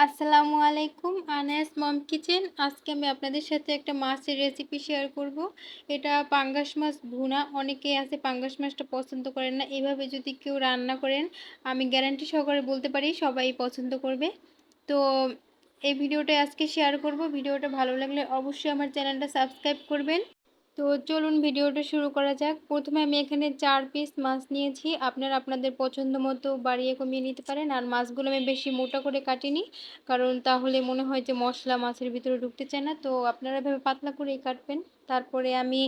আসসালামু আলাইকুম, আনাস মম কিচেন। আজকে আমি আপনাদের সাথে একটা মাছের রেসিপি শেয়ার করব। এটা পাঙ্গাস মাছ ভুনা। অনেকেই আছে পাঙ্গাস মাছটা পছন্দ করেন না। এভাবে যদি কেউ রান্না করেন, আমি গ্যারান্টি সহকারে বলতে পারি সবাই পছন্দ করবে। তো এই ভিডিওটা আজকে শেয়ার করব। ভিডিওটা ভালো লাগলে অবশ্যই আমার চ্যানেলটা সাবস্ক্রাইব করবেন। তো চলুন ভিডিওটা শুরু করা যাক। প্রথমে আমি এখানে 4 পিস মাছ নিয়েছি। আপনারা আপনাদের পছন্দ মতো বাড়িয়ে কমিয়ে নিতে পারেন। আর মাছগুলো আমি বেশি মোটা করে কাটিনি, কারণ তাহলে মনে হয় যে মশলা মাছের ভিতরে ঢুকতে চায় না। তো আপনারা এভাবে পাতলা করেই কাটবেন। তারপরে আমি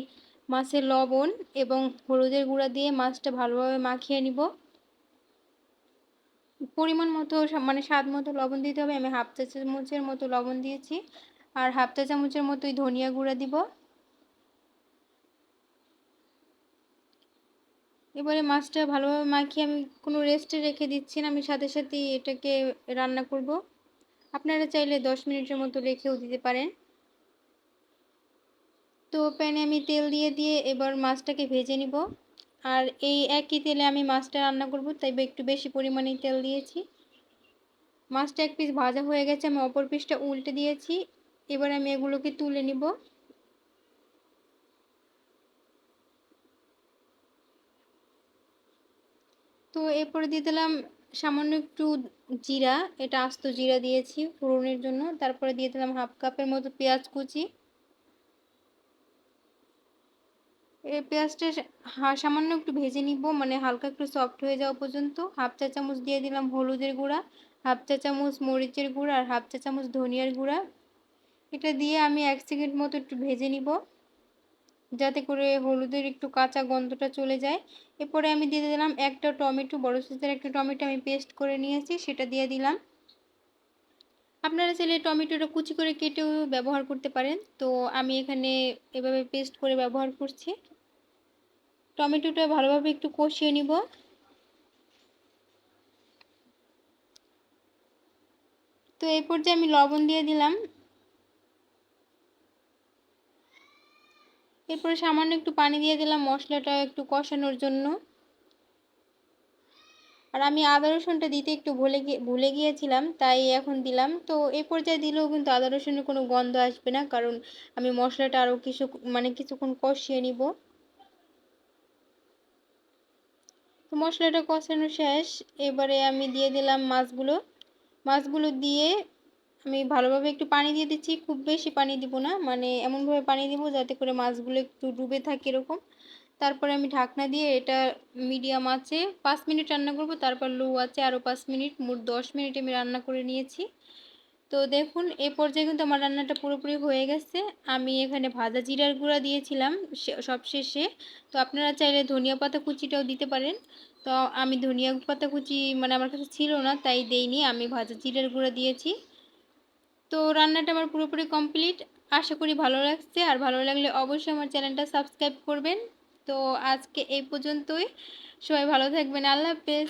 মাছের লবণ এবং হলুদের গুঁড়া দিয়ে মাছটা ভালোভাবে মাখিয়ে নিব। পরিমাণ মতো মানে স্বাদ মতো লবণ দিতে হবে। আমি হাফ চা চামচের মতো লবণ দিয়েছি, আর হাফ চা চামচের মতোই ধনিয়া গুঁড়া দিব। এবারে মাছটা ভালোভাবে মাখিয়ে আমি কোনো রেস্টে রেখে দিচ্ছি না, আমি সাথে সাথেই এটাকে রান্না করব। আপনারা চাইলে 10 মিনিটের মতো রেখেও দিতে পারেন। তো প্যানে আমি তেল দিয়ে এবার মাছটাকে ভেজে নিব। আর এই একই তেলে আমি মাছটা রান্না করব, তাই একটু বেশি পরিমাণে তেল দিয়েছি। মাছটা এক পিস ভাজা হয়ে গেছে, আমি অপর পিসটা উল্টে দিয়েছি। এবার আমি এগুলোকে তুলে নিব। তো এরপরে দিয়ে দিলাম সামান্য একটু জিরা। এটা আস্ত জিরা দিয়েছি ফোড়নের জন্য। তারপরে দিয়ে দিলাম হাফ কাপের মতো পেঁয়াজ কুচি। এই পেঁয়াজটা সামান্য একটু ভেজে নিব, মানে হালকা একটু সফট হয়ে যাওয়া পর্যন্ত। হাফ চা চামচ দিয়ে দিলাম হলুদের গুঁড়া, হাফ চা চামচ মরিচের গুঁড়া আর হাফ চা চামচ ধনিয়ার গুঁড়া। এটা দিয়ে আমি 1 সেকেন্ড মতো একটু ভেজে নিব, যাতে করে হলুদের একটু কাঁচা গন্ধটা চলে যায়। এরপরে আমি দিয়ে দিলাম একটা টমেটো, বড় সাইজের একটা টমেটো আমি পেস্ট করে নিয়েছি, সেটা দিয়ে দিলাম। আপনারা চাইলে টমেটোটা কুচি করে কেটেও ব্যবহার করতে পারেন। তো আমি এখানে এভাবে পেস্ট করে ব্যবহার করছি। টমেটোটা ভালোভাবে একটু কষিয়ে নিব। তো এই পর্যায়ে আমি লবণ দিয়ে দিলাম। এরপরে সামান্য একটু পানি দিয়ে দিলাম মশলাটা একটু কষানোর জন্য। আর আমি আদা রসুনটা দিতে একটু ভুলে গিয়েছিলাম, তাই এখন দিলাম। তো এই পর্যায়ে দিলেও কিন্তু আদা রসুনের কোনো গন্ধ আসবে না, কারণ আমি মশলাটা আরও কিছুক্ষণ কষিয়ে নিব। তো মশলাটা কষানো শেষ। এবারে আমি দিয়ে দিলাম মাছগুলো দিয়ে আমি ভালোভাবে একটু পানি দিয়ে দিচ্ছি। খুব বেশি পানি দিব না, মানে এমনভাবে পানি দিব যাতে করে মাছগুলো একটু ডুবে থাকে এরকম। তারপরে আমি ঢাকনা দিয়ে এটা মিডিয়াম আঁচে 5 মিনিট রান্না করব। তারপর লো আঁচে আরও 5 মিনিট, মোট 10 মিনিট আমি রান্না করে নিয়েছি। তো দেখুন এই পর্যায়ে কিন্তু আমার রান্নাটা পুরোপুরি হয়ে গেছে। আমি এখানে ভাজা জিরার গুঁড়া দিয়েছিলাম সবশেষে। তো আপনারা চাইলে ধনিয়া পাতা কুচিটাও দিতে পারেন। তো আমি ধনিয়া পাতা কুচি মানে আমার কাছে ছিল না, তাই দেইনি, আমি ভাজা জিরার গুঁড়া দিয়েছি। তো রান্নাটা আমার পুরোপুরি কমপ্লিট। আশা করি ভালো লাগছে, আর ভালো লাগলে অবশ্যই আমার চ্যানেলটা সাবস্ক্রাইব করবেন। তো আজকে এই পর্যন্তই। সবাই ভালো থাকবেন। আল্লাহ হাফেজ।